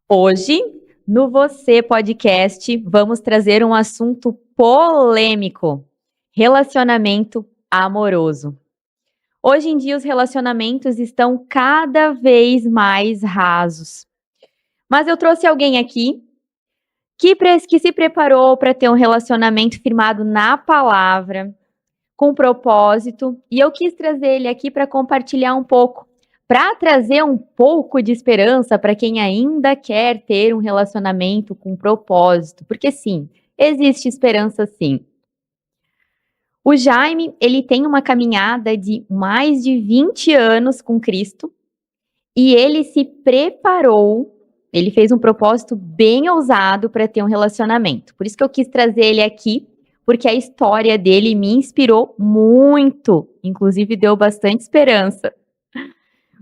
Hoje, no Você Podcast, vamos trazer um assunto polêmico: relacionamento amoroso. Hoje em dia, os relacionamentos estão cada vez mais rasos. Mas eu trouxe alguém aqui que se preparou para ter um relacionamento firmado na palavra, com propósito, e eu quis trazer ele aqui para compartilhar um pouco, para trazer um pouco de esperança para quem ainda quer ter um relacionamento com propósito, porque sim, existe esperança sim. O Jaime, ele tem uma caminhada de mais de 20 anos com Cristo e ele se preparou, ele fez um propósito bem ousado para ter um relacionamento. Por isso que eu quis trazer ele aqui, porque a história dele me inspirou muito, inclusive deu bastante esperança.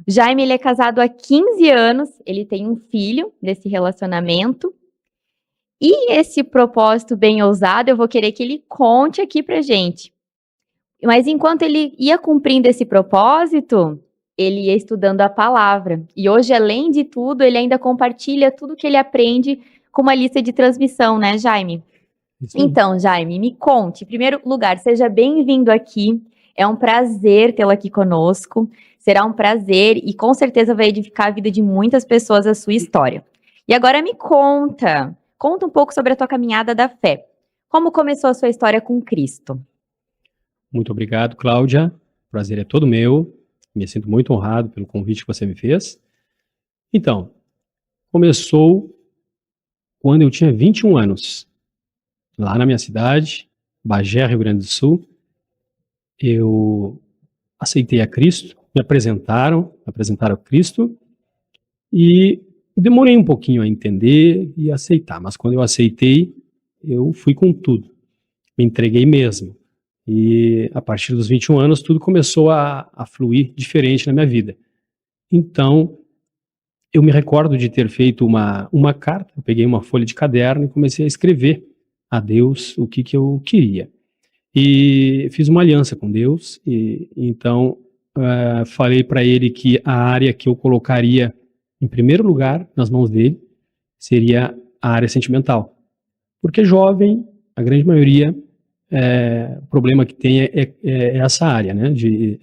Jaime, ele é casado há 15 anos, ele tem um filho desse relacionamento. E esse propósito bem ousado, eu vou querer que ele conte aqui pra gente. Mas enquanto ele ia cumprindo esse propósito, ele ia estudando a palavra. E hoje, além de tudo, ele ainda compartilha tudo que ele aprende com uma lista de transmissão, né, Jaime? Então, Jaime, me conte. Em primeiro lugar, seja bem-vindo aqui. É um prazer tê-lo aqui conosco. Será um prazer e com certeza vai edificar a vida de muitas pessoas a sua história. E agora me conta um pouco sobre a tua caminhada da fé. Como começou a sua história com Cristo? Muito obrigado, Cláudia. O prazer é todo meu. Me sinto muito honrado pelo convite que você me fez. Então, começou quando eu tinha 21 anos. Lá na minha cidade, Bagé, Rio Grande do Sul, eu aceitei a Cristo, me apresentaram a Cristo e demorei um pouquinho a entender e aceitar, mas quando eu aceitei, eu fui com tudo, me entreguei mesmo. E a partir dos 21 anos, tudo começou a fluir diferente na minha vida. Então, eu me recordo de ter feito uma carta, eu peguei uma folha de caderno e comecei a escrever a Deus o que eu queria. E fiz uma aliança com Deus, e então falei para ele que a área que eu colocaria em primeiro lugar nas mãos dele seria a área sentimental. Porque jovem, a grande maioria, o problema que tem é essa área, né, de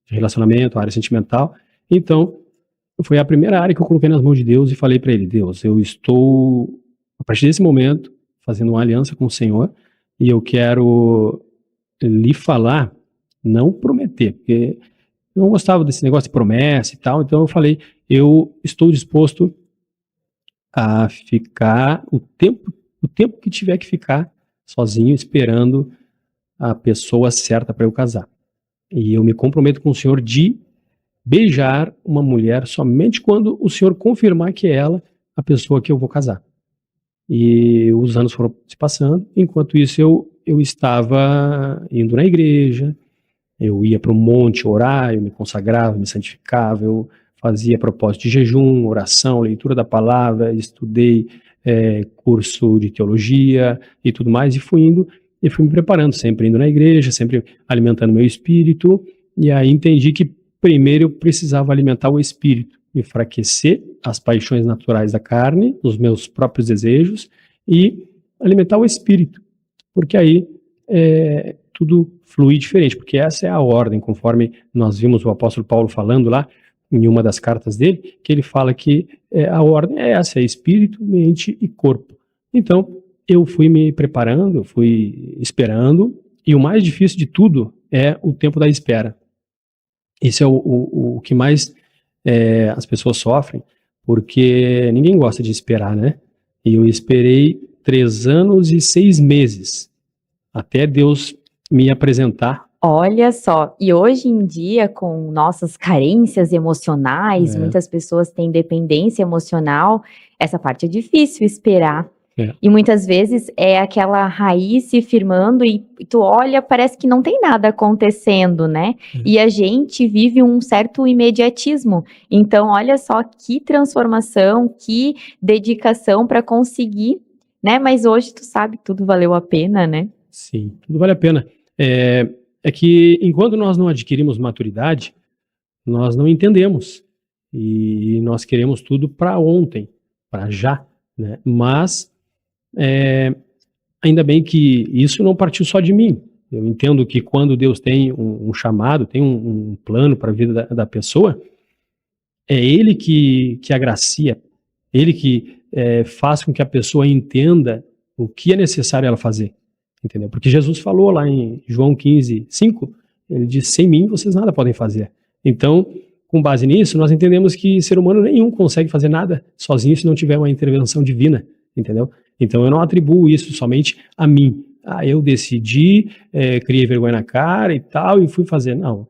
relacionamento, a área sentimental. Então, foi a primeira área que eu coloquei nas mãos de Deus e falei para ele: Deus, eu estou, a partir desse momento, fazendo uma aliança com o Senhor e eu quero lhe falar, não prometer, porque eu não gostava desse negócio de promessa e tal, então eu falei, eu estou disposto a ficar o tempo que tiver que ficar sozinho, esperando a pessoa certa para eu casar. E eu me comprometo com o Senhor de beijar uma mulher somente quando o Senhor confirmar que é ela a pessoa que eu vou casar. E os anos foram se passando, enquanto isso eu estava indo na igreja, eu ia para o monte orar, eu me consagrava, me santificava, eu fazia propósito de jejum, oração, leitura da palavra, estudei curso de teologia e tudo mais, e fui indo e fui me preparando, sempre indo na igreja, sempre alimentando meu espírito, e aí entendi que primeiro eu precisava alimentar o espírito, enfraquecer as paixões naturais da carne, os meus próprios desejos, e alimentar o espírito, porque aí tudo flui diferente, porque essa é a ordem, conforme nós vimos o apóstolo Paulo falando lá, em uma das cartas dele, que ele fala que a ordem é essa, é espírito, mente e corpo. Então, eu fui me preparando, eu fui esperando, e o mais difícil de tudo é o tempo da espera. Isso é o que mais as pessoas sofrem, porque ninguém gosta de esperar, né? E eu esperei 3 anos e 6 meses até Deus me apresentar. Olha só, e hoje em dia, com nossas carências emocionais, muitas pessoas têm dependência emocional, essa parte é difícil esperar. E muitas vezes é aquela raiz se firmando e tu olha, parece que não tem nada acontecendo, né? E a gente vive um certo imediatismo. Então, olha só que transformação, que dedicação para conseguir, né? Mas hoje tu sabe, tudo valeu a pena, né? Sim, tudo vale a pena. É que enquanto nós não adquirimos maturidade, nós não entendemos. E nós queremos tudo para ontem. para já, né? Mas ainda bem que isso não partiu só de mim. Eu entendo que quando Deus tem um chamado, tem um plano para a vida da pessoa, é Ele que agracia, Ele que faz com que a pessoa entenda o que é necessário ela fazer, entendeu? Porque Jesus falou lá em João 15:5, ele disse, sem mim vocês nada podem fazer. Então, com base nisso, nós entendemos que ser humano nenhum consegue fazer nada sozinho se não tiver uma intervenção divina, entendeu? Então eu não atribuo isso somente a mim. Eu decidi, criei vergonha na cara e tal, e fui fazer. Não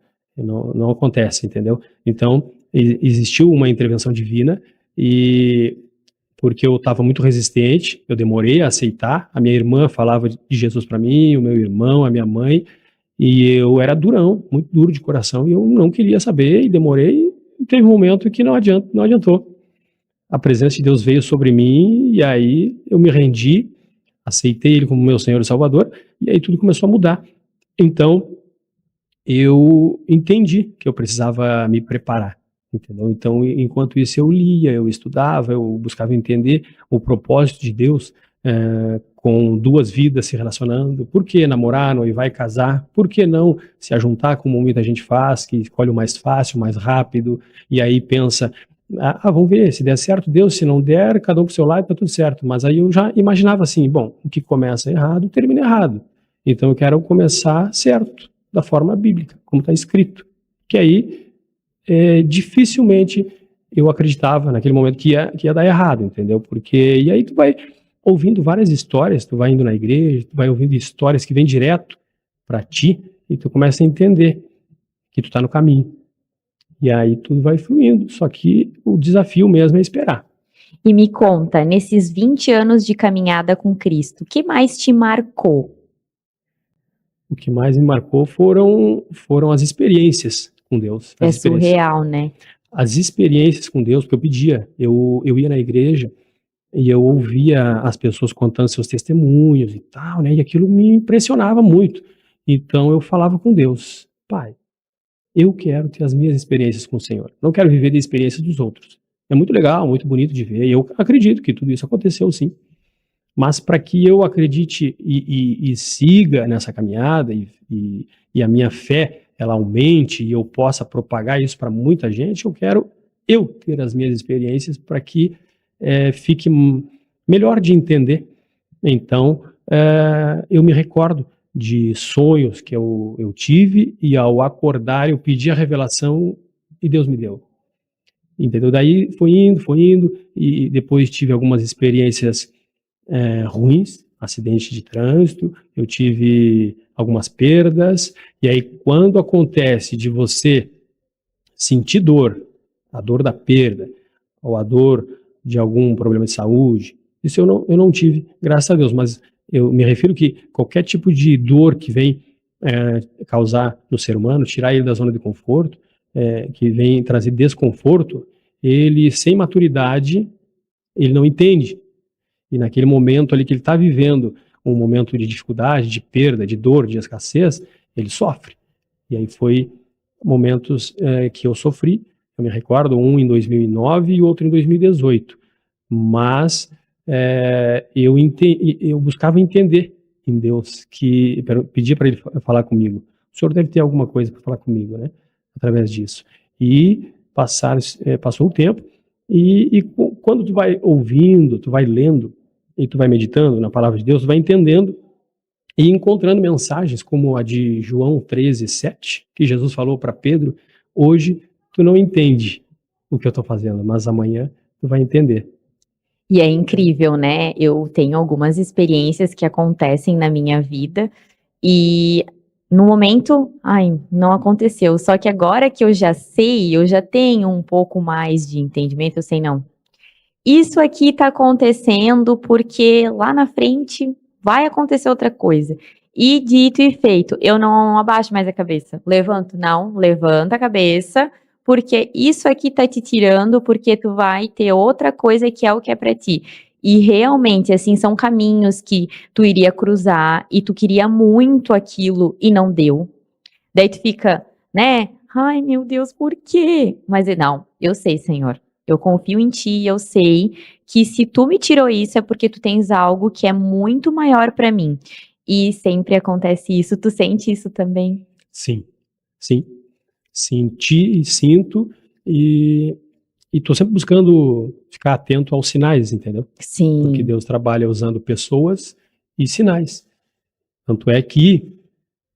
acontece, entendeu? Então, existiu uma intervenção divina, e porque eu estava muito resistente, eu demorei a aceitar. A minha irmã falava de Jesus para mim, o meu irmão, a minha mãe, e eu era durão, muito duro de coração, e eu não queria saber, e demorei, e teve um momento que não adiantou. A presença de Deus veio sobre mim, e aí eu me rendi, aceitei Ele como meu Senhor e Salvador, e aí tudo começou a mudar. Então, eu entendi que eu precisava me preparar, entendeu? Então, enquanto isso eu lia, eu estudava, eu buscava entender o propósito de Deus, com duas vidas se relacionando. Por que namorar, noivar e casar? Por que não se ajuntar como muita gente faz, que escolhe o mais fácil, o mais rápido, e aí pensa, vamos ver, se der certo, Deus, se não der, cada um pro seu lado, tá tudo certo. Mas aí eu já imaginava assim, bom, o que começa errado, termina errado. Então eu quero começar certo, da forma bíblica, como está escrito. Que aí, dificilmente eu acreditava naquele momento que ia dar errado, entendeu? Porque, e aí tu vai ouvindo várias histórias, tu vai indo na igreja, tu vai ouvindo histórias que vêm direto para ti, e tu começa a entender que tu tá no caminho. E aí tudo vai fluindo, só que o desafio mesmo é esperar. E me conta, nesses 20 anos de caminhada com Cristo, o que mais te marcou? O que mais me marcou foram as experiências com Deus. É surreal, né? As experiências com Deus, porque eu pedia, eu ia na igreja e eu ouvia as pessoas contando seus testemunhos e tal, né? E aquilo me impressionava muito. Então eu falava com Deus, Pai, eu quero ter as minhas experiências com o Senhor. Não quero viver da experiência dos outros. É muito legal, muito bonito de ver. E eu acredito que tudo isso aconteceu, sim. Mas para que eu acredite e siga nessa caminhada e a minha fé ela aumente e eu possa propagar isso para muita gente, eu quero ter as minhas experiências para que fique melhor de entender. Então, eu me recordo de sonhos que eu tive, e ao acordar eu pedi a revelação e Deus me deu. Entendeu? Daí foi indo, e depois tive algumas experiências ruins, acidente de trânsito, eu tive algumas perdas, e aí quando acontece de você sentir dor, a dor da perda, ou a dor de algum problema de saúde, isso eu não tive, graças a Deus, mas eu me refiro que qualquer tipo de dor que vem causar no ser humano, tirar ele da zona de conforto, que vem trazer desconforto, ele sem maturidade, ele não entende. E naquele momento ali que ele está vivendo um momento de dificuldade, de perda, de dor, de escassez, ele sofre. E aí foi momentos que eu sofri, eu me recordo, um em 2009 e outro em 2018. Mas eu buscava entender em Deus, que pedia para ele falar comigo. O Senhor deve ter alguma coisa para falar comigo, né? Através disso. E passou o tempo, e quando tu vai ouvindo, tu vai lendo, e tu vai meditando na palavra de Deus, tu vai entendendo e encontrando mensagens como a de João 13:7, que Jesus falou para Pedro, hoje tu não entende o que eu estou fazendo, mas amanhã tu vai entender. E é incrível, né? Eu tenho algumas experiências que acontecem na minha vida e no momento, não aconteceu. Só que agora que eu já sei, eu já tenho um pouco mais de entendimento, eu sei não. Isso aqui tá acontecendo porque lá na frente vai acontecer outra coisa. E dito e feito, eu não abaixo mais a cabeça. Levanta a cabeça, porque isso aqui tá te tirando, porque tu vai ter outra coisa que é o que é pra ti. E realmente, assim, são caminhos que tu iria cruzar e tu queria muito aquilo e não deu. Daí tu fica, né? Ai, meu Deus, por quê? Mas não, eu sei, Senhor. Eu confio em ti e eu sei que se tu me tirou isso é porque tu tens algo que é muito maior pra mim. E sempre acontece isso. Tu sente isso também? Sim, sim. Senti e sinto e tô sempre buscando ficar atento aos sinais, entendeu? Porque Sim. Deus trabalha usando pessoas e sinais. Tanto é que,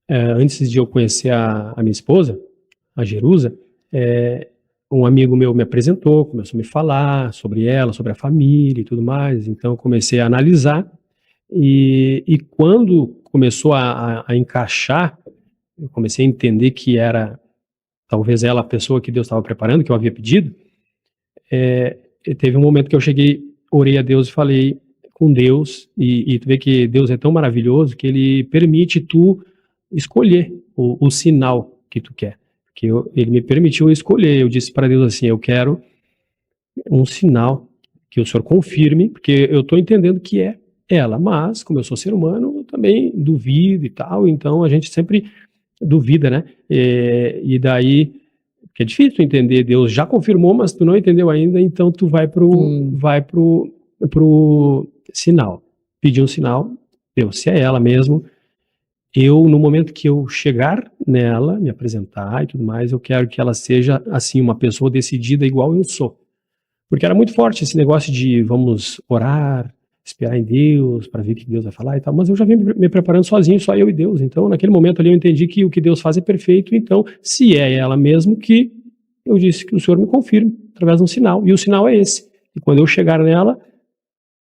antes de eu conhecer a minha esposa, a Jerusa, um amigo meu me apresentou, começou a me falar sobre ela, sobre a família e tudo mais. Então eu comecei a analisar e quando começou a encaixar, eu comecei a entender que era talvez ela a pessoa que Deus estava preparando, que eu havia pedido. Teve um momento que eu cheguei, orei a Deus e falei com Deus, e tu vê que Deus é tão maravilhoso que Ele permite tu escolher o sinal que tu quer. Porque Ele me permitiu escolher. Eu disse para Deus assim: eu quero um sinal que o Senhor confirme, porque eu estou entendendo que é ela, mas como eu sou ser humano, eu também duvido e tal, então a gente sempre duvida, né? E daí, que é difícil entender, Deus já confirmou, mas tu não entendeu ainda, então tu vai pro sinal. Pedir um sinal, Deus, se é ela mesmo, no momento que eu chegar nela, me apresentar e tudo mais, eu quero que ela seja, assim, uma pessoa decidida igual eu sou. Porque era muito forte esse negócio de vamos orar, esperar em Deus, para ver o que Deus vai falar e tal, mas eu já vim me preparando sozinho, só eu e Deus. Então, naquele momento ali, eu entendi que o que Deus faz é perfeito. Então, se é ela mesmo, que eu disse que o Senhor me confirme através de um sinal. E o sinal é esse. E quando eu chegar nela,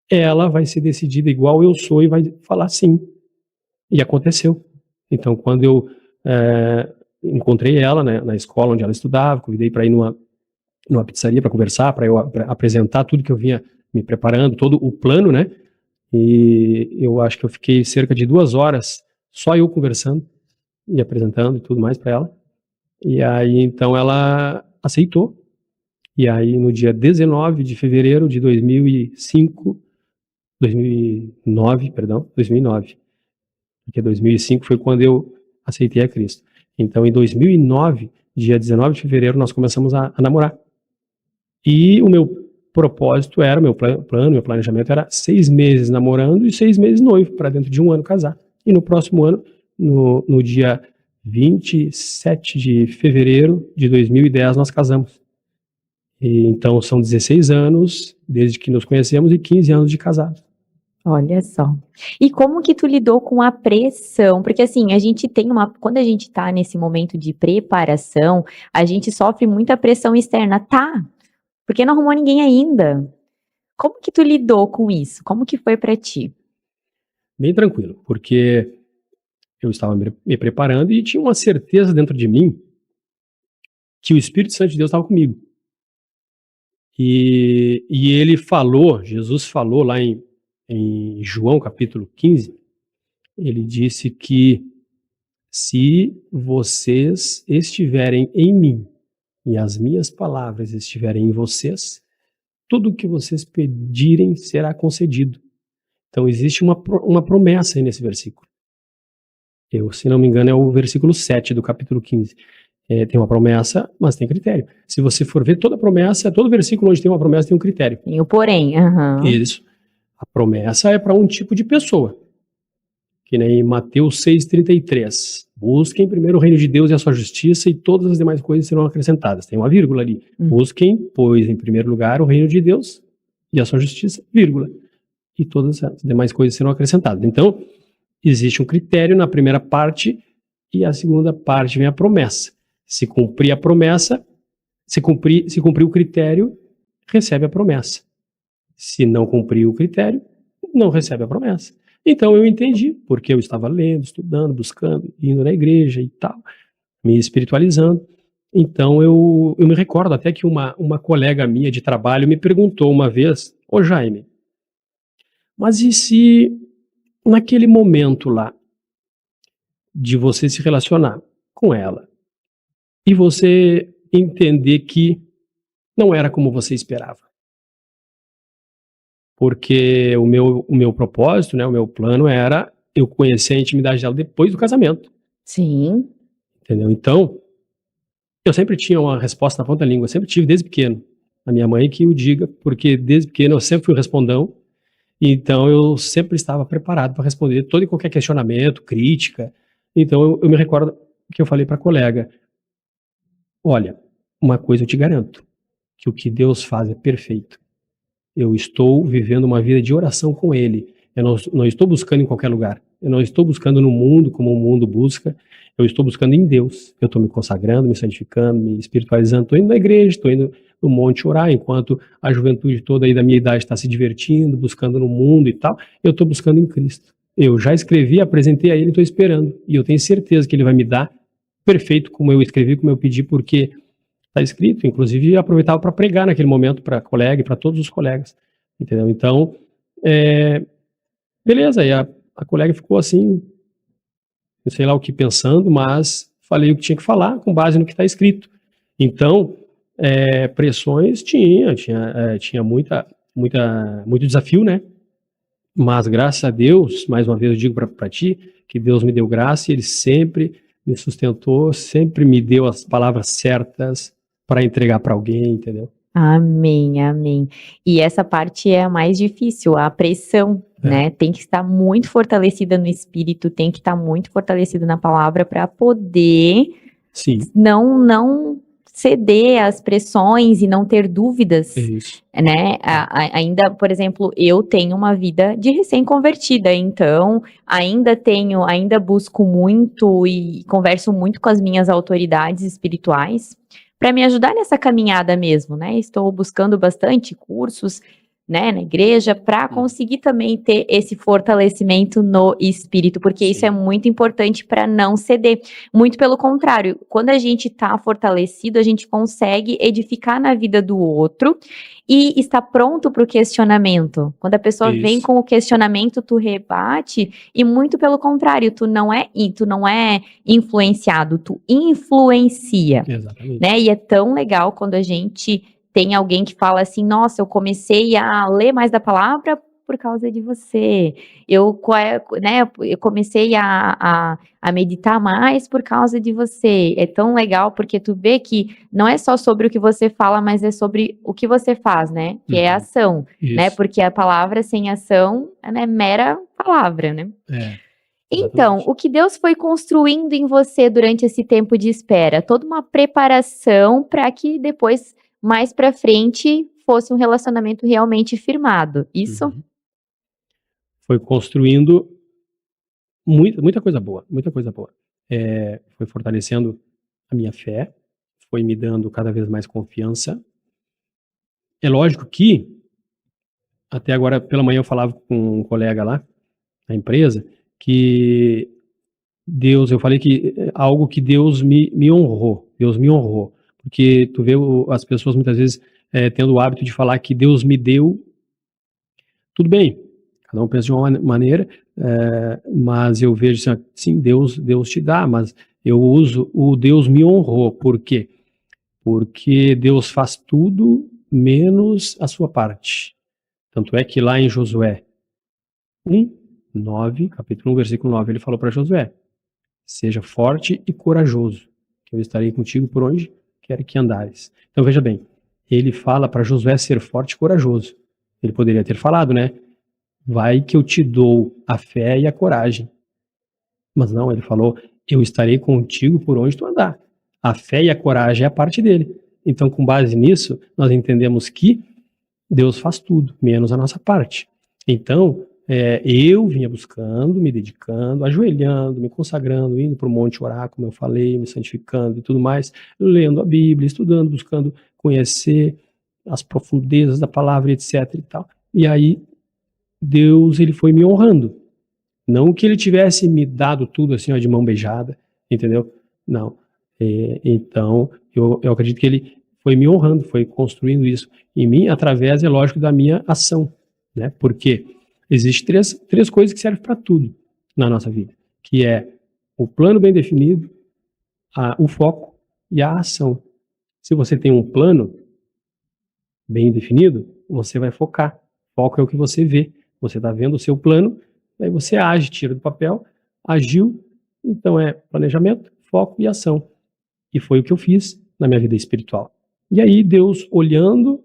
ela vai ser decidida igual eu sou e vai falar sim. E aconteceu. Então, quando eu encontrei ela, né, na escola onde ela estudava, convidei para ir numa pizzaria para conversar, para eu apresentar tudo que eu vinha me preparando, todo o plano, né? E eu acho que eu fiquei cerca de 2 horas só eu conversando e apresentando e tudo mais para ela. E aí então ela aceitou. E aí no dia 19 de fevereiro de 2009, porque 2005 foi quando eu aceitei a Cristo. Então em 2009, dia 19 de fevereiro, nós começamos a namorar. E o meu propósito era, meu plano, meu planejamento era 6 meses namorando e 6 meses noivo, para dentro de um ano casar. E no próximo ano, no dia 27 de fevereiro de 2010, nós casamos. E, então são 16 anos desde que nos conhecemos e 15 anos de casado. Olha só. E como que tu lidou com a pressão? Porque assim, a gente tem quando a gente tá nesse momento de preparação, a gente sofre muita pressão externa. Tá, porque não arrumou ninguém ainda. Como que tu lidou com isso? Como que foi pra ti? Bem tranquilo, porque eu estava me preparando e tinha uma certeza dentro de mim que o Espírito Santo de Deus estava comigo. E ele falou, Jesus falou lá em João capítulo 15, ele disse que se vocês estiverem em mim e as minhas palavras estiverem em vocês, tudo o que vocês pedirem será concedido. Então existe uma promessa aí nesse versículo. Se não me engano, é o versículo 7 do capítulo 15. Tem uma promessa, mas tem critério. Se você for ver toda promessa, todo versículo onde tem uma promessa tem um critério. Tem o porém. Isso. A promessa é para um tipo de pessoa. Que nem Mateus 6,33. Busquem primeiro o reino de Deus e a sua justiça e todas as demais coisas serão acrescentadas. Tem uma vírgula ali. Busquem, pois, em primeiro lugar o reino de Deus e a sua justiça, vírgula. E todas as demais coisas serão acrescentadas. Então, existe um critério na primeira parte e a segunda parte vem a promessa. Se cumprir a promessa, se cumprir o critério, recebe a promessa. Se não cumprir o critério, não recebe a promessa. Então eu entendi, porque eu estava lendo, estudando, buscando, indo na igreja e tal, me espiritualizando. Então eu me recordo até que uma colega minha de trabalho me perguntou uma vez: ô Jaime, mas e se naquele momento lá de você se relacionar com ela e você entender que não era como você esperava? Porque o meu propósito, né, o meu plano era eu conhecer a intimidade dela depois do casamento. Sim. Entendeu? Então, eu sempre tinha uma resposta na ponta da língua, eu sempre tive desde pequeno. a minha mãe que o diga, porque desde pequeno eu sempre fui respondão, então eu sempre estava preparado para responder todo e qualquer questionamento, crítica. Então eu me recordo que eu falei para a colega, olha, uma coisa eu te garanto, que o que Deus faz é perfeito. Eu estou vivendo uma vida de oração com Ele. Eu não estou buscando em qualquer lugar. Eu não estou buscando no mundo como o mundo busca. Eu estou buscando em Deus. Eu estou me consagrando, me santificando, me espiritualizando. Estou indo na igreja, estou indo no monte orar, enquanto a juventude toda aí da minha idade está se divertindo, buscando no mundo e tal. Eu estou buscando em Cristo. Eu já escrevi, apresentei a Ele, estou esperando. E eu tenho certeza que Ele vai me dar perfeito como eu escrevi, como eu pedi, porque está escrito, inclusive aproveitava para pregar naquele momento para colega e para todos os colegas, entendeu? Então, beleza, e a colega ficou assim, não sei lá o que pensando, mas falei o que tinha que falar com base no que está escrito. Então, pressões tinha muito desafio, né? Mas graças a Deus, mais uma vez eu digo para ti, que Deus me deu graça e Ele sempre me sustentou, sempre me deu as palavras certas para entregar para alguém, entendeu? Amém, amém. E essa parte é a mais difícil, a pressão, né? Tem que estar muito fortalecida no espírito, tem que estar muito fortalecida na palavra para poder Sim. não ceder às pressões e não ter dúvidas, né? Ainda, por exemplo, eu tenho uma vida de recém-convertida, então ainda busco muito e converso muito com as minhas autoridades espirituais para me ajudar nessa caminhada mesmo, né? Estou buscando bastante cursos, né, na igreja, para conseguir também ter esse fortalecimento no espírito, porque isso é muito importante para não ceder. Muito pelo contrário, quando a gente está fortalecido, a gente consegue edificar na vida do outro e está pronto para o questionamento. Quando a pessoa vem com o questionamento, tu rebate, e muito pelo contrário, tu não é influenciado, tu influencia. Exatamente. Né? E é tão legal quando a gente tem alguém que fala assim, nossa, eu comecei a ler mais da palavra por causa de você. Eu comecei a meditar mais por causa de você. É tão legal porque tu vê que não é só sobre o que você fala, mas é sobre o que você faz, né? Que é ação, né? Porque a palavra sem ação é mera palavra, né? Então, o que Deus foi construindo em você durante esse tempo de espera? Toda uma preparação para que depois, mais para frente, fosse um relacionamento realmente firmado. Isso? Foi construindo muita coisa boa, muita coisa boa. Foi fortalecendo a minha fé, foi me dando cada vez mais confiança. É lógico que, até agora pela manhã eu falava com um colega lá, na empresa, que eu falei que algo que Deus me honrou, porque tu vê as pessoas muitas vezes tendo o hábito de falar que Deus me deu, tudo bem, cada um pensa de uma maneira, mas eu vejo assim, sim, Deus te dá, mas eu uso o Deus me honrou, por quê? Porque Deus faz tudo menos a sua parte. Tanto é que lá em Josué 1:9, capítulo 1, versículo 9, ele falou para Josué, seja forte e corajoso, que eu estarei contigo por onde quer que andares. Então veja bem, ele fala para Josué ser forte e corajoso. Ele poderia ter falado, né? Vai que eu te dou a fé e a coragem. Mas não, ele falou, eu estarei contigo por onde tu andar. A fé e a coragem é a parte dele. Então, com base nisso, nós entendemos que Deus faz tudo, menos a nossa parte. Então, eu vinha buscando, me dedicando, ajoelhando, me consagrando, indo para o monte orar, como eu falei, me santificando e tudo mais, lendo a Bíblia, estudando, buscando conhecer as profundezas da palavra, etc. e tal. E aí, Deus, ele foi me honrando. Não que ele tivesse me dado tudo assim, ó, de mão beijada, entendeu? Não. Então, eu acredito que ele foi me honrando, foi construindo isso em mim, através, é lógico, da minha ação, né? Porque existem três coisas que servem para tudo na nossa vida, que é o plano bem definido, o foco e a ação. Se você tem um plano bem definido, você vai focar. Foco é o que você vê. Você está vendo o seu plano, aí você age, tira do papel, agiu, então é planejamento, foco e ação. E foi o que eu fiz na minha vida espiritual. E aí Deus, olhando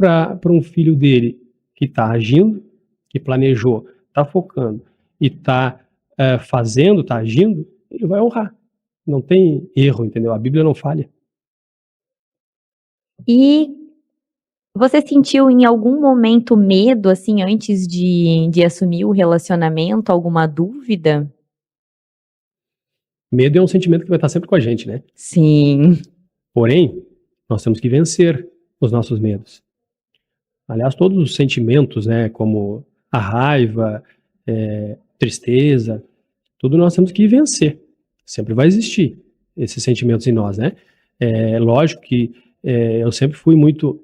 para um filho dele que está agindo, que planejou, está focando e está fazendo, está agindo, ele vai honrar. Não tem erro, entendeu? A Bíblia não falha. E você sentiu em algum momento medo, assim, antes de assumir o relacionamento, alguma dúvida? Medo é um sentimento que vai estar sempre com a gente, né? Sim. Porém, nós temos que vencer os nossos medos. Aliás, todos os sentimentos, né, como a raiva, tristeza, tudo nós temos que vencer. Sempre vai existir esses sentimentos em nós, né? Lógico que eu sempre fui muito,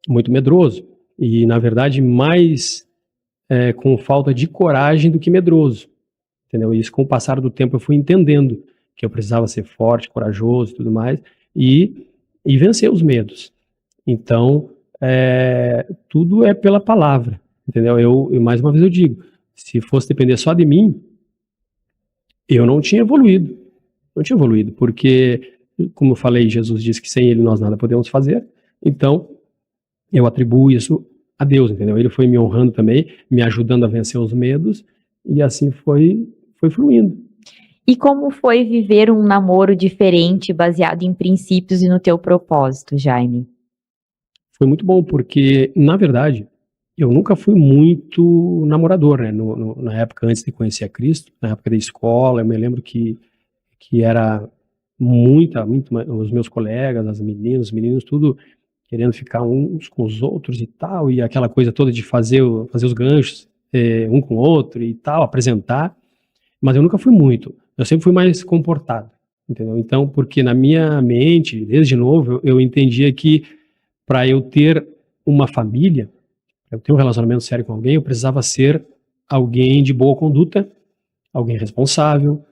muito medroso e, na verdade, mais com falta de coragem do que medroso, entendeu? E isso, com o passar do tempo, eu fui entendendo que eu precisava ser forte, corajoso e tudo mais e vencer os medos. Então, tudo é pela palavra, entendeu? Eu, mais uma vez eu digo, se fosse depender só de mim, eu não tinha evoluído. Não tinha evoluído, porque, como eu falei, Jesus disse que sem ele nós nada podemos fazer, então eu atribuo isso a Deus, entendeu? Ele foi me honrando também, me ajudando a vencer os medos, e assim foi fluindo. E como foi viver um namoro diferente, baseado em princípios e no teu propósito, Jaime? Foi muito bom, porque, na verdade, eu nunca fui muito namorador, né? Na época antes de conhecer a Cristo, na época da escola, eu me lembro que era muito, os meus colegas, as meninas, os meninos, tudo querendo ficar uns com os outros e tal, e aquela coisa toda de fazer os ganchos um com o outro e tal, apresentar, mas eu nunca fui muito, eu sempre fui mais comportado, entendeu? Então, porque na minha mente, desde novo, eu entendia que para eu ter uma família, eu ter um relacionamento sério com alguém, eu precisava ser alguém de boa conduta, alguém responsável,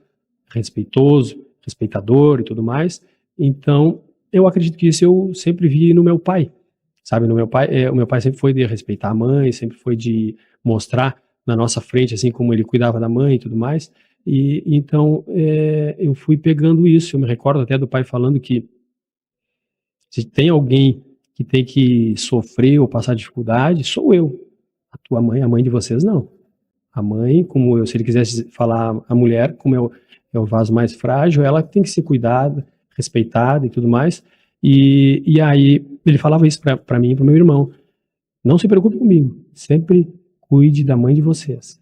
respeitoso, respeitador e tudo mais. Então, eu acredito que isso eu sempre vi no meu pai, sabe? No meu pai, o meu pai sempre foi de respeitar a mãe, sempre foi de mostrar na nossa frente, assim, como ele cuidava da mãe e tudo mais. E então, eu fui pegando isso. Eu me recordo até do pai falando que se tem alguém que tem que sofrer ou passar dificuldade, sou eu. A tua mãe, a mãe de vocês, não. A mãe, como eu, se ele quisesse falar a mulher, como é o vaso mais frágil, ela tem que ser cuidada, respeitada e tudo mais. E aí ele falava isso para mim e para o meu irmão. Não se preocupe comigo, sempre cuide da mãe de vocês.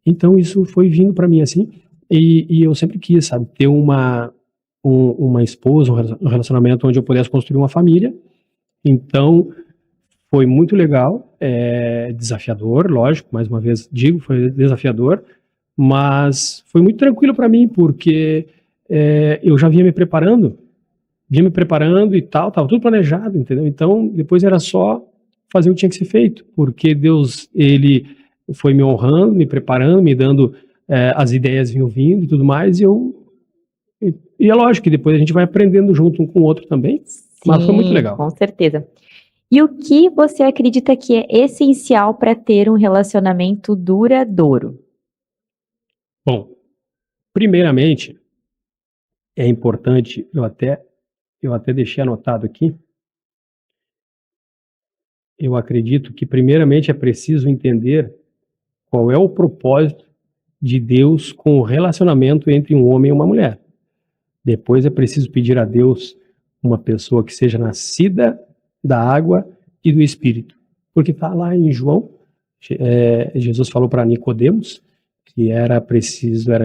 Então isso foi vindo para mim assim, e eu sempre quis, sabe, ter uma esposa, um relacionamento onde eu pudesse construir uma família. Então foi muito legal, desafiador, lógico, mais uma vez digo, foi desafiador, mas foi muito tranquilo para mim, porque eu já vinha me preparando e tal, estava tudo planejado, entendeu? Então, depois era só fazer o que tinha que ser feito, porque Deus, ele foi me honrando, me preparando, me dando, as ideias vinham vindo e tudo mais, e é lógico que depois a gente vai aprendendo junto um com o outro também, mas foi muito legal. Com certeza. E o que você acredita que é essencial para ter um relacionamento duradouro? Bom, primeiramente, é importante, eu até deixei anotado aqui, eu acredito que primeiramente é preciso entender qual é o propósito de Deus com o relacionamento entre um homem e uma mulher. Depois é preciso pedir a Deus uma pessoa que seja nascida da água e do Espírito. Porque está lá em João, Jesus falou para Nicodemos que era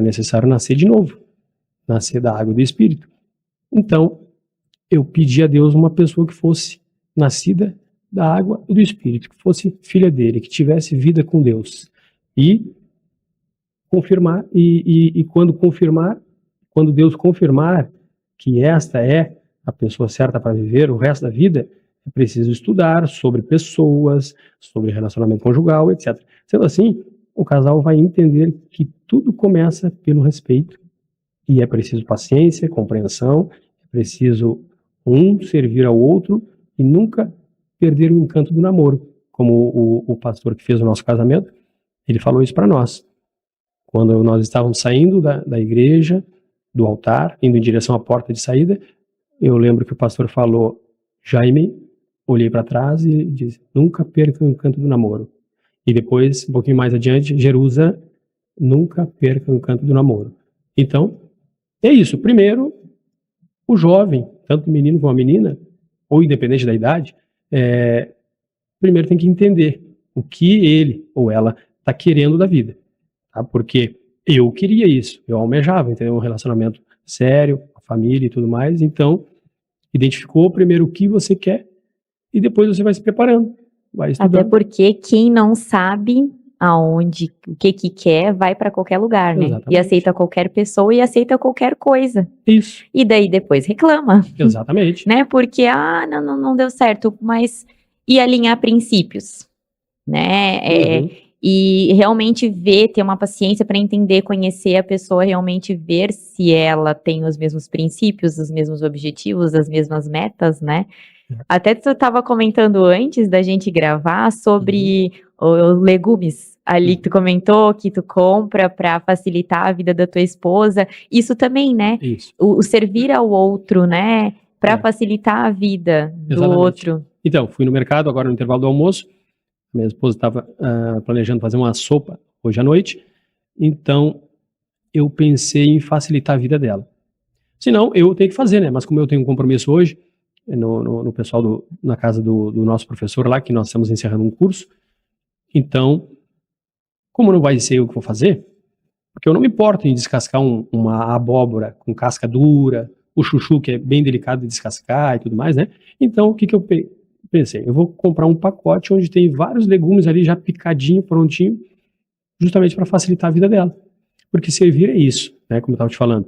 necessário nascer de novo, nascer da água e do Espírito. Então, eu pedi a Deus uma pessoa que fosse nascida da água e do Espírito, que fosse filha dele, que tivesse vida com Deus. E confirmar, quando Deus confirmar que esta é a pessoa certa para viver o resto da vida, é preciso estudar sobre pessoas, sobre relacionamento conjugal, etc. Sendo assim, o casal vai entender que tudo começa pelo respeito, e é preciso paciência, compreensão, é preciso um servir ao outro e nunca perder o encanto do namoro. Como o pastor que fez o nosso casamento, ele falou isso para nós. Quando nós estávamos saindo da igreja, do altar, indo em direção à porta de saída, eu lembro que o pastor falou: Jaime, olhei para trás e disse, nunca perca o encanto do namoro. E depois, um pouquinho mais adiante, Jerusa, nunca perca o encanto do namoro. Então, é isso. Primeiro, o jovem, tanto o menino como a menina, ou independente da idade, primeiro tem que entender o que ele ou ela está querendo da vida. Tá? Porque eu queria isso, eu almejava, entendeu? Um relacionamento sério, a família e tudo mais. Então, identificou primeiro o que você quer e depois você vai se preparando, vai Até estudando. porque quem não sabe aonde, o que quer, vai para qualquer lugar, né? Exatamente. E aceita qualquer pessoa e aceita qualquer coisa. Isso, E daí depois reclama, exatamente. né? Porque, não deu certo, mas e alinhar princípios, né? Uhum. E realmente ver, ter uma paciência para entender, conhecer a pessoa, realmente ver se ela tem os mesmos princípios, os mesmos objetivos, as mesmas metas, né? Até tu estava comentando antes da gente gravar sobre os legumes ali que tu comentou, que tu compra para facilitar a vida da tua esposa. Isso também, né? Isso. O servir ao outro, né? Para É. facilitar a vida do Exatamente. outro. Então, fui no mercado agora no intervalo do almoço. Minha esposa estava planejando fazer uma sopa hoje à noite. Então, eu pensei em facilitar a vida dela. Senão, eu tenho que fazer, né? Mas como eu tenho um compromisso hoje, no pessoal na casa do nosso professor lá, que nós estamos encerrando um curso, então, como não vai ser eu que vou fazer, porque eu não me importo em descascar uma abóbora com casca dura, o chuchu, que é bem delicado de descascar e tudo mais, né? Então, o que eu pensei? Eu vou comprar um pacote onde tem vários legumes ali já picadinho, prontinho, justamente para facilitar a vida dela. Porque servir é isso, né? Como eu estava te falando.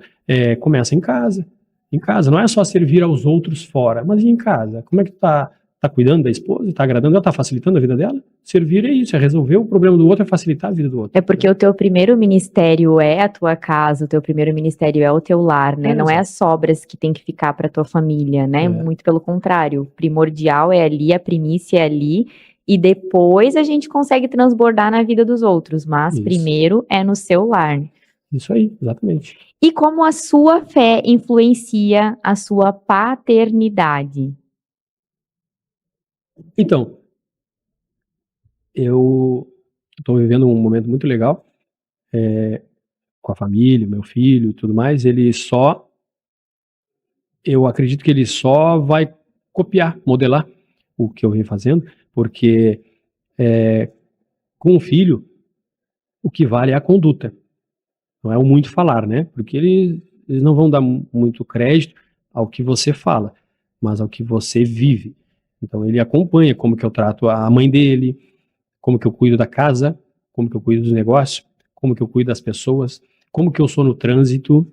Começa em casa. Em casa, não é só servir aos outros fora, mas em casa. Como é que tu tá cuidando da esposa, tá agradando ela, tá facilitando a vida dela? Servir é isso, é resolver o problema do outro, é facilitar a vida do outro. É porque o teu primeiro ministério é a tua casa, o teu primeiro ministério é o teu lar, né? Não é as sobras que tem que ficar para tua família, né? Muito pelo contrário, o primordial é ali, a primícia é ali, e depois a gente consegue transbordar na vida dos outros, mas Isso. primeiro é no seu lar. Isso aí, exatamente. E como a sua fé influencia a sua paternidade? Então, eu estou vivendo um momento muito legal com a família, meu filho e tudo mais. Eu acredito que ele só vai copiar, modelar o que eu venho fazendo, porque com o filho, o que vale é a conduta, não é o muito falar, né? Porque eles não vão dar muito crédito ao que você fala, mas ao que você vive. Então ele acompanha como que eu trato a mãe dele, como que eu cuido da casa, como que eu cuido dos negócios, como que eu cuido das pessoas, como que eu sou no trânsito,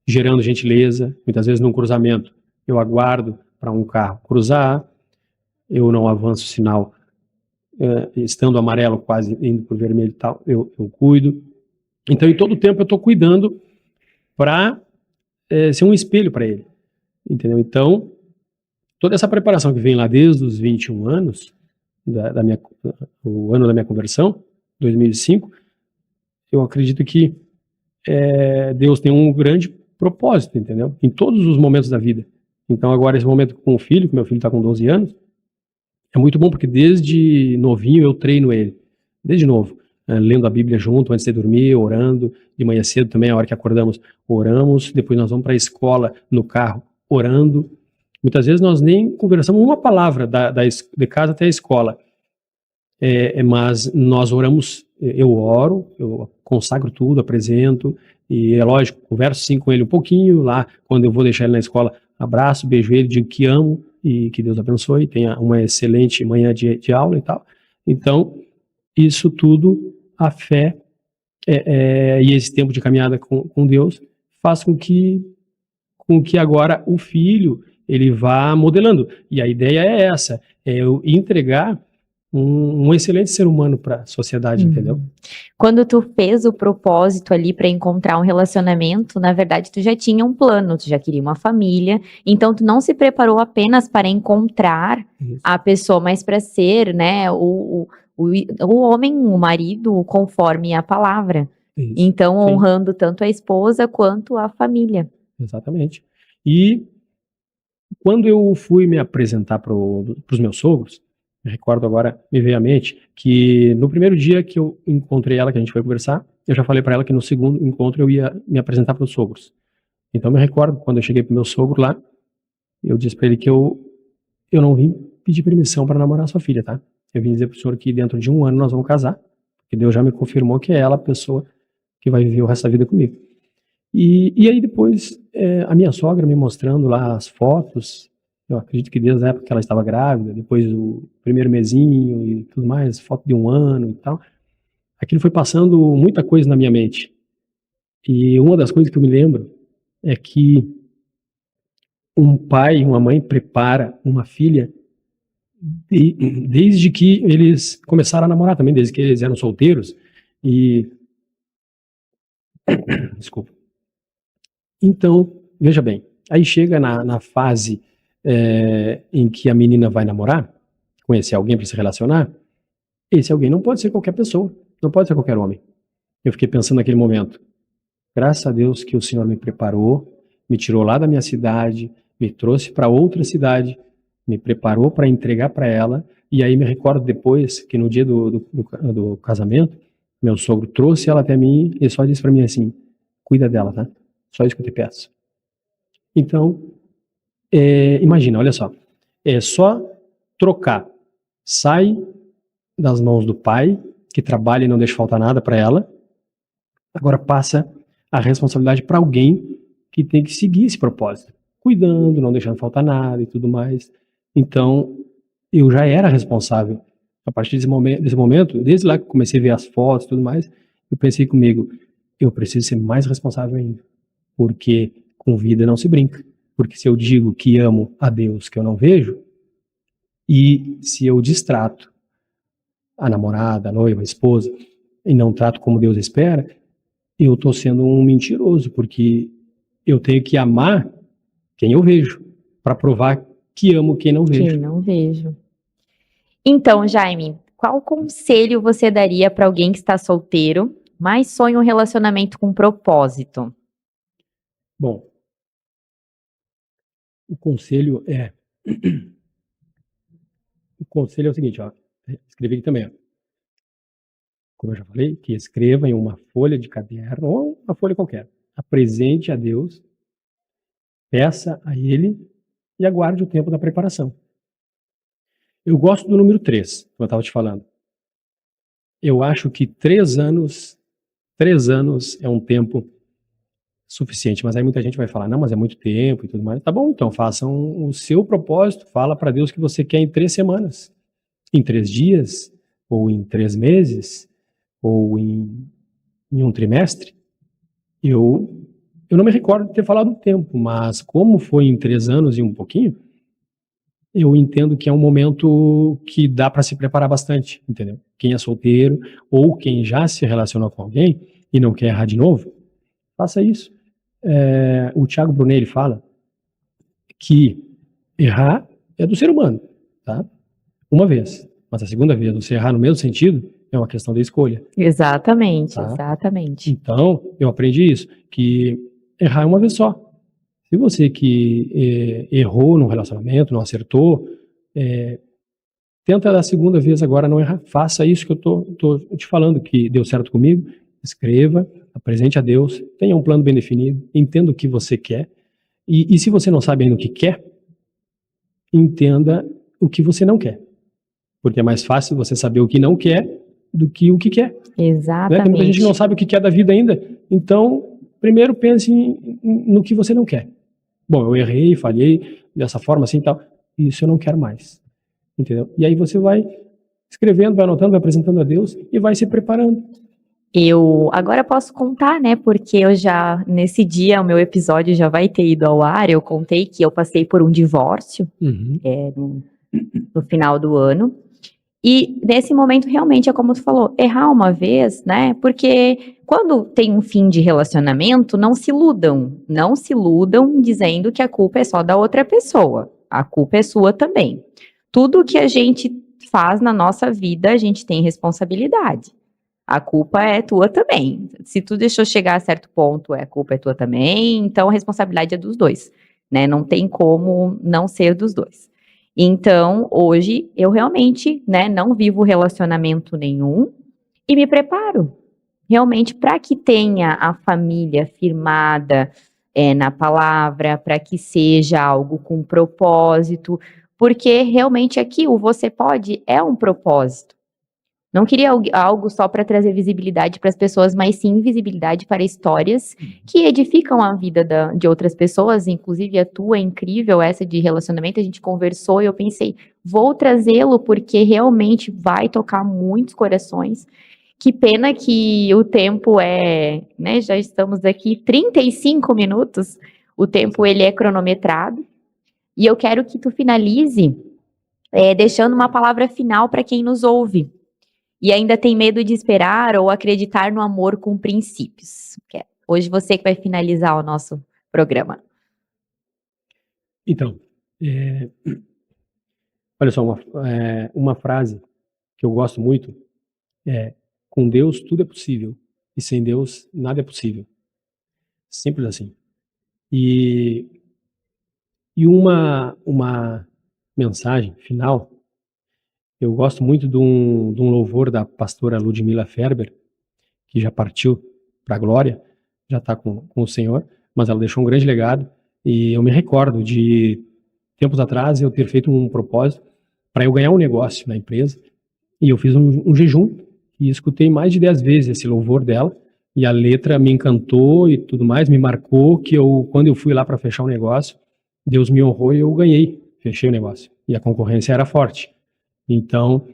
gerando gentileza. Muitas vezes num cruzamento eu aguardo para um carro cruzar, eu não avanço o sinal estando amarelo, quase indo para o vermelho e tal, eu cuido. Então, em todo tempo eu estou cuidando para ser um espelho para ele, entendeu? Então, toda essa preparação que vem lá desde os 21 anos, o ano da minha conversão, 2005, eu acredito que Deus tem um grande propósito, entendeu? Em todos os momentos da vida. Então, agora, esse momento com o filho, que meu filho está com 12 anos, é muito bom porque desde novinho eu treino ele, desde novo, lendo a Bíblia junto, antes de dormir, orando, de manhã cedo também, a hora que acordamos, oramos, depois nós vamos para a escola, no carro, orando. Muitas vezes nós nem conversamos uma palavra de casa até a escola, mas nós oramos, eu oro, eu consagro tudo, apresento, e é lógico, converso sim com ele um pouquinho, lá quando eu vou deixar ele na escola, abraço, beijo ele, digo que amo, e que Deus abençoe, tenha uma excelente manhã de aula e tal. Então, isso tudo, a fé e esse tempo de caminhada com Deus, faz com que agora o filho, ele vá modelando. E a ideia é essa, é eu entregar um excelente ser humano para a sociedade, entendeu? Quando tu fez o propósito ali para encontrar um relacionamento, na verdade tu já tinha um plano, tu já queria uma família, então tu não se preparou apenas para encontrar a pessoa, mas para ser, né, o homem, o marido, conforme a palavra. Isso. Então, honrando tanto a esposa quanto a família. Exatamente. E Quando eu fui me apresentar para os meus sogros, me recordo agora, me veio à mente, que no primeiro dia que eu encontrei ela, que a gente foi conversar, eu já falei para ela que no segundo encontro eu ia me apresentar para os sogros. Então me recordo, quando eu cheguei pro meu sogro lá, eu disse para ele que eu não vim pedir permissão para namorar sua filha, tá? Eu vim dizer pro senhor que dentro de um ano nós vamos casar, porque Deus já me confirmou que é ela a pessoa que vai viver o resto da vida comigo. E aí depois, a minha sogra me mostrando lá as fotos, eu acredito que desde a época que ela estava grávida, depois o primeiro mesinho e tudo mais, foto de um ano e tal, aquilo foi passando muita coisa na minha mente. E uma das coisas que eu me lembro é que um pai e uma mãe prepara uma filha desde que eles começaram a namorar também, desde que eles eram solteiros. E desculpa. Então, veja bem, aí chega na fase em que a menina vai namorar, conhecer alguém para se relacionar, esse alguém não pode ser qualquer pessoa, não pode ser qualquer homem. Eu fiquei pensando naquele momento, graças a Deus que o Senhor me preparou, me tirou lá da minha cidade, me trouxe para outra cidade, me preparou para entregar para ela, e aí me recordo depois que no dia do casamento, meu sogro trouxe ela até mim e só disse para mim assim, cuida dela, tá? Só isso que eu te peço. Então, imagina, olha só, é só trocar, sai das mãos do pai, que trabalha e não deixa faltar nada para ela, agora passa a responsabilidade para alguém que tem que seguir esse propósito, cuidando, não deixando faltar nada e tudo mais. Então, eu já era responsável. A partir desse momento, desde lá que comecei a ver as fotos e tudo mais, eu pensei comigo, eu preciso ser mais responsável ainda, porque com vida não se brinca. Porque se eu digo que amo a Deus que eu não vejo, e se eu distrato a namorada, a noiva, a esposa, e não trato como Deus espera, eu estou sendo um mentiroso, porque eu tenho que amar quem eu vejo, para provar que amo quem não vejo. Quem não vejo. Então, Jaime, qual conselho você daria para alguém que está solteiro, mas sonha um relacionamento com propósito? Bom, o conselho é o seguinte, ó, escrevi aqui também, ó. Como eu já falei, que escreva em uma folha de caderno ou uma folha qualquer. Apresente a Deus, peça a Ele e aguarde o tempo da preparação. Eu gosto do número 3, como eu estava te falando. Eu acho que 3 anos é um tempo suficiente, mas aí muita gente vai falar, não, mas é muito tempo e tudo mais. Tá bom, então façam o seu propósito, fala para Deus que você quer em 3 semanas, em 3 dias, ou em 3 meses, ou em um trimestre. Eu não me recordo de ter falado um tempo, mas como foi em 3 anos e um pouquinho, eu entendo que é um momento que dá para se preparar bastante, entendeu? Quem é solteiro ou quem já se relacionou com alguém e não quer errar de novo, faça isso. O Thiago Brunet, ele fala que errar é do ser humano, tá? Uma vez, mas a segunda vez você errar no mesmo sentido é uma questão de escolha. Exatamente, tá? exatamente. Então, eu aprendi isso, que errar é uma vez só. Se você que errou num relacionamento, não acertou, tenta da segunda vez agora não errar. Faça isso que eu tô te falando, que deu certo comigo. Escreva, apresente a Deus, tenha um plano bem definido, entenda o que você quer. E se você não sabe ainda o que quer, entenda o que você não quer. Porque é mais fácil você saber o que não quer do que o que quer. Exatamente. Né? Tem muita gente que não sabe o que quer da vida ainda. Então, primeiro pense no que você não quer. Bom, eu errei, falhei dessa forma assim e tal. Isso eu não quero mais. Entendeu? E aí você vai escrevendo, vai anotando, vai apresentando a Deus e vai se preparando. Eu agora posso contar, né? Porque eu já, nesse dia, o meu episódio já vai ter ido ao ar. Eu contei que eu passei por um divórcio no final do ano. E nesse momento, realmente, é como tu falou, errar uma vez, né? Porque quando tem um fim de relacionamento, não se iludam dizendo que a culpa é só da outra pessoa. A culpa é sua também. Tudo que a gente faz na nossa vida, a gente tem responsabilidade. A culpa é tua também. Se tu deixou chegar a certo ponto, a culpa é tua também, então a responsabilidade é dos dois. né? Não tem como não ser dos dois. Então, hoje, eu realmente, né, não vivo relacionamento nenhum e me preparo realmente para que tenha a família firmada na palavra, para que seja algo com propósito, porque realmente aqui o Você Pode é um propósito. Não queria algo só para trazer visibilidade para as pessoas, mas sim visibilidade para histórias que edificam a vida de outras pessoas, inclusive a tua é incrível, essa de relacionamento, a gente conversou e eu pensei, vou trazê-lo porque realmente vai tocar muitos corações. Que pena que o tempo né, já estamos aqui 35 minutos, o tempo ele é cronometrado, e eu quero que tu finalize deixando uma palavra final para quem nos ouve e ainda tem medo de esperar ou acreditar no amor com princípios. Hoje você que vai finalizar o nosso programa. Então, olha só, uma frase que eu gosto muito é: com Deus tudo é possível e sem Deus nada é possível. Simples assim. E uma mensagem final, eu gosto muito de um louvor da pastora Ludmila Ferber, que já partiu para a glória, já está com o Senhor, mas ela deixou um grande legado, e eu me recordo de tempos atrás eu ter feito um propósito para eu ganhar um negócio na empresa, e eu fiz um jejum, e escutei mais de 10 vezes esse louvor dela, e a letra me encantou e tudo mais, me marcou, que quando eu fui lá para fechar o negócio, Deus me honrou e eu ganhei, fechei o negócio, e a concorrência era forte. Então,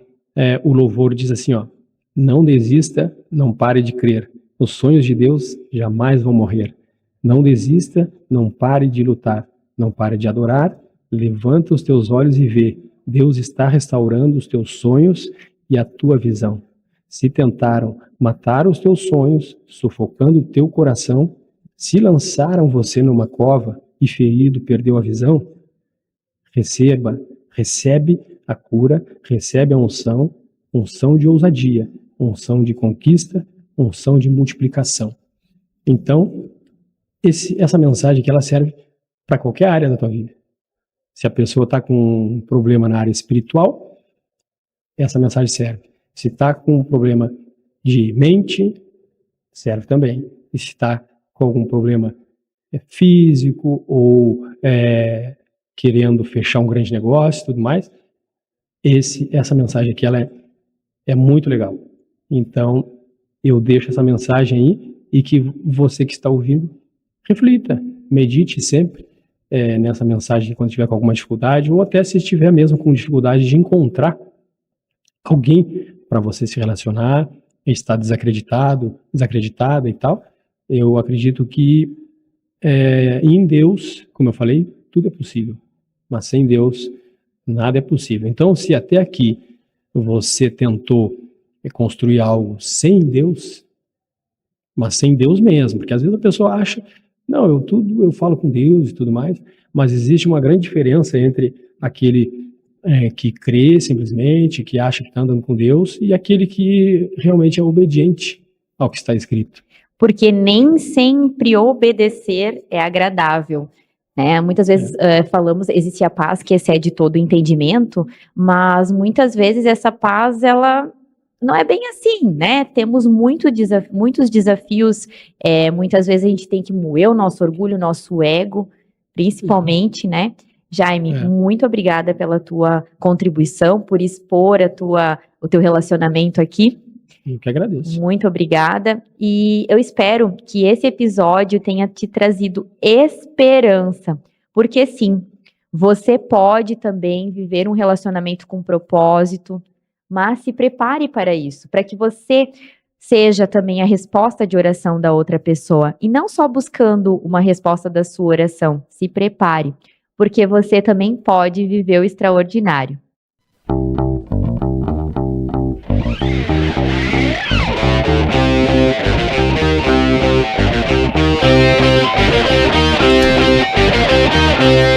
o louvor diz assim, ó: não desista, não pare de crer. Os sonhos de Deus jamais vão morrer. Não desista, não pare de lutar. Não pare de adorar. Levanta os teus olhos e vê. Deus está restaurando os teus sonhos e a tua visão. Se tentaram matar os teus sonhos, sufocando o teu coração, se lançaram você numa cova e ferido perdeu a visão, recebe a cura, recebe a unção de ousadia, unção de conquista, unção de multiplicação. Então, essa mensagem que ela serve para qualquer área da tua vida. Se a pessoa está com um problema na área espiritual, essa mensagem serve. Se está com um problema de mente, serve também. E se está com algum problema físico ou querendo fechar um grande negócio e tudo mais, essa mensagem aqui ela é muito legal. Então, eu deixo essa mensagem aí e que você que está ouvindo, reflita, medite sempre nessa mensagem quando estiver com alguma dificuldade, ou até se estiver mesmo com dificuldade de encontrar alguém para você se relacionar, está desacreditada e tal. Eu acredito que em Deus, como eu falei, tudo é possível, mas sem Deus nada é possível. Então, se até aqui você tentou construir algo sem Deus, mas sem Deus mesmo, porque às vezes a pessoa acha, não, eu falo com Deus e tudo mais, mas existe uma grande diferença entre aquele que crê simplesmente, que acha que está andando com Deus, e aquele que realmente é obediente ao que está escrito. Porque nem sempre obedecer é agradável. Muitas vezes falamos, existe a paz que excede todo entendimento, mas muitas vezes essa paz, ela não é bem assim, né? Temos muitos desafios, muitas vezes a gente tem que moer o nosso orgulho, o nosso ego, principalmente, né? Jaime, muito obrigada pela tua contribuição, por expor o teu relacionamento aqui. Eu que agradeço. Muito obrigada, e eu espero que esse episódio tenha te trazido esperança, porque sim, você pode também viver um relacionamento com propósito, mas se prepare para isso, para que você seja também a resposta de oração da outra pessoa, e não só buscando uma resposta da sua oração, se prepare, porque você também pode viver o extraordinário. Thank you.